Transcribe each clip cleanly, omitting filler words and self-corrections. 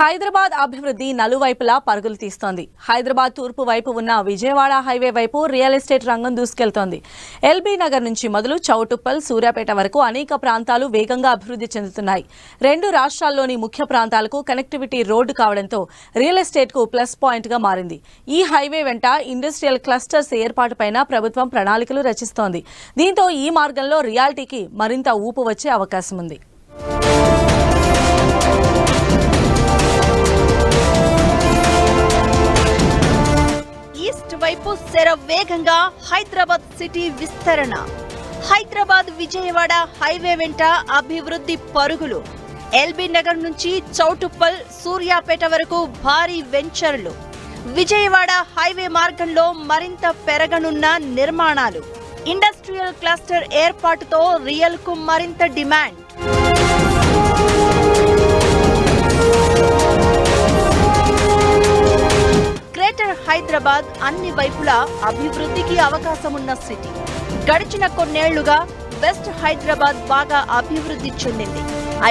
హైదరాబాద్ అభివృద్ధి నలువైపులా పరుగులు తీస్తోంది. హైదరాబాద్ తూర్పు వైపు ఉన్న విజయవాడ హైవే వైపు రియల్ ఎస్టేట్ రంగం దూసుకెళ్తోంది. ఎల్బీ నగర్ నుంచి మొదలు చౌటుప్పల్, సూర్యాపేట వరకు అనేక ప్రాంతాలు వేగంగా అభివృద్ధి చెందుతున్నాయి. రెండు రాష్ట్రాల్లోని ముఖ్య ప్రాంతాలకు కనెక్టివిటీ రోడ్డు కావడంతో రియల్ ఎస్టేట్ కు ప్లస్ పాయింట్ గా మారింది. ఈ హైవే వెంట ఇండస్ట్రియల్ క్లస్టర్స్ ఏర్పాటుపైన ప్రభుత్వం ప్రణాళికలు రచిస్తోంది. దీంతో ఈ మార్గంలో రియాలిటీకి మరింత ఊపు వచ్చే అవకాశం ఉంది. వైపు శరవేగంగా హైదరాబాద్ సిటీ విస్తరణ. హైదరాబాద్ విజయవాడ హైవే వెంట అభివృద్ధి పరుగులు. ఎల్బీ నగర్ నుంచి చౌటుప్పల్, సూర్యాపేట వరకు భారీ వెంచర్లు. విజయవాడ హైవే మార్గంలో మరింత పెరగనున్న నిర్మాణాలు. ఇండస్ట్రియల్ క్లస్టర్ ఏర్పాటుతో రియల్ కు మరింత డిమాండ్. గ్రేటర్ హైదరాబాద్ అన్ని వైపులా అభివృద్ధికి అవకాశమున్న సిటీ. గడిచిన కొన్నేళ్లుగా వెస్ట్ హైదరాబాద్ బాగా అభివృద్ధి చెందింది.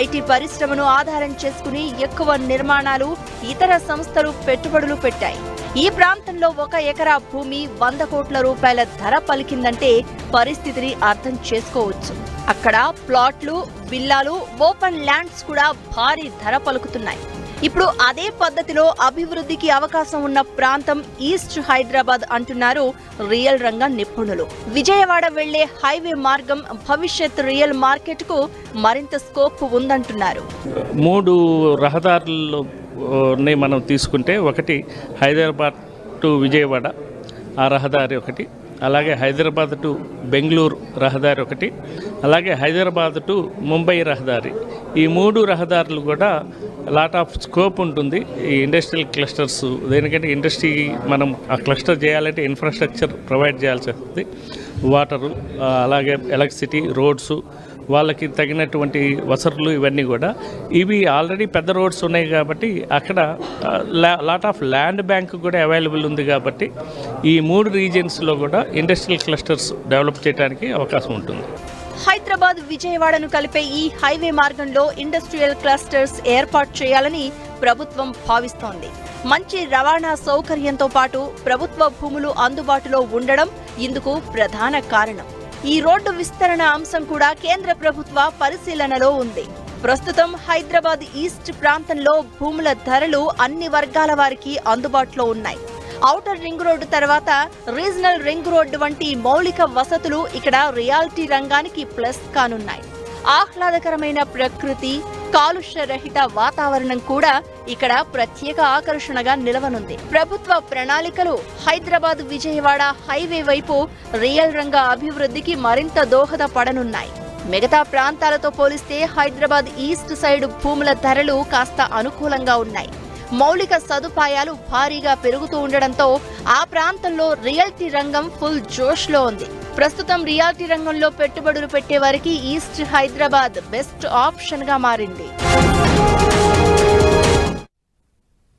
ఐటీ పరిశ్రమను ఆధారం చేసుకుని ఎక్కువ నిర్మాణాలు, ఇతర సంస్థలు పెట్టుబడులు పెట్టాయి. ఈ ప్రాంతంలో 1 ఎకరా భూమి 100 కోట్ల రూపాయల ధర పలికిందంటే పరిస్థితిని అర్థం చేసుకోవచ్చు. అక్కడ ప్లాట్లు, విల్లాలు, ఓపెన్ ల్యాండ్స్ కూడా భారీ ధర పలుకుతున్నాయి. ఇప్పుడు అదే పద్ధతిలో అభివృద్ధికి అవకాశం ఉన్న ప్రాంతం ఈస్ట్ హైదరాబాద్ అంటున్నారు రియల్ రంగ నిపుణులు. విజయవాడ వెళ్లే హైవే మార్గం భవిష్యత్ రియల్ మార్కెట్ కు మరింత స్కోప్ ఉందంటున్నారు. 3 రహదారులని మనం తీసుకుంటే, ఒకటి హైదరాబాద్ టు విజయవాడ ఆ రహదారి ఒకటి, అలాగే హైదరాబాద్ టు బెంగళూరు రహదారి ఒకటి, అలాగే హైదరాబాద్ టు ముంబై రహదారి. ఈ 3 రహదారులు కూడా లాట్ ఆఫ్ స్కోప్ ఉంటుంది ఈ ఇండస్ట్రియల్ క్లస్టర్స్. దేనికంటే ఇండస్ట్రీ మనం ఆ క్లస్టర్ చేయాలంటే ఇన్ఫ్రాస్ట్రక్చర్ ప్రొవైడ్ చేయాల్సి వస్తుంది. వాటరు, అలాగే ఎలక్ట్రిసిటీ, రోడ్స్, వాళ్ళకి తగినటువంటి వసతులు, ఇవన్నీ కూడా. ఇవి ఆల్రెడీ పెద్ద రోడ్స్ ఉన్నాయి కాబట్టి అక్కడ లాట్ ఆఫ్ ల్యాండ్ బ్యాంక్ కూడా అవైలబుల్ ఉంది కాబట్టి ఈ 3 రీజియన్స్లో కూడా ఇండస్ట్రియల్ క్లస్టర్స్ డెవలప్ చేయడానికి అవకాశం ఉంటుంది. హైదరాబాద్ విజయవాడను కలిపే ఈ హైవే మార్గంలో ఇండస్ట్రియల్ క్లస్టర్స్ ఏర్పాటు చేయాలని ప్రభుత్వం భావిస్తోంది. మంచి రవాణా సౌకర్యంతో పాటు ప్రభుత్వ భూములు అందుబాటులో ఉండడం ఇందుకు ప్రధాన కారణం. ఈ రోడ్డు విస్తరణ అంశం కూడా కేంద్ర ప్రభుత్వ పరిశీలనలో ఉంది. ప్రస్తుతం హైదరాబాద్ ఈస్ట్ ప్రాంతంలో భూముల ధరలు అన్ని వర్గాల వారికి అందుబాటులో ఉన్నాయి. ఔటర్ రింగ్ రోడ్డు తర్వాత రీజనల్ రింగ్ రోడ్డు వంటి మౌలిక వసతులు ఇక్కడ రియాలిటీ రంగానికి ప్లస్ కానున్నాయి. ఆహ్లాదకరమైన ప్రకృతి, కాలుష్య రహిత వాతావరణం కూడా ఇక్కడ ప్రత్యేక ఆకర్షణగా నిలవనుంది. ప్రభుత్వ ప్రణాళికలు హైదరాబాద్ విజయవాడ హైవే వైపు రియల్ రంగ అభివృద్ధికి మరింత దోహదపడనున్నాయి. మిగతా ప్రాంతాలతో పోలిస్తే హైదరాబాద్ ఈస్ట్ సైడ్ భూముల ధరలు కాస్త అనుకూలంగా ఉన్నాయి. మౌలిక సదుపాయాలు భారీగా పెరుగుతూ ఉండడంతో ఆ ప్రాంతంలో రియల్టీ రంగం ఫుల్ జోష్ లో ఉంది. ప్రస్తుతం రియాలిటీ రంగంలో పెట్టుబడులు పెట్టే వారికి ఈస్ట్ హైదరాబాద్ బెస్ట్ ఆప్షన్ గా మారింది.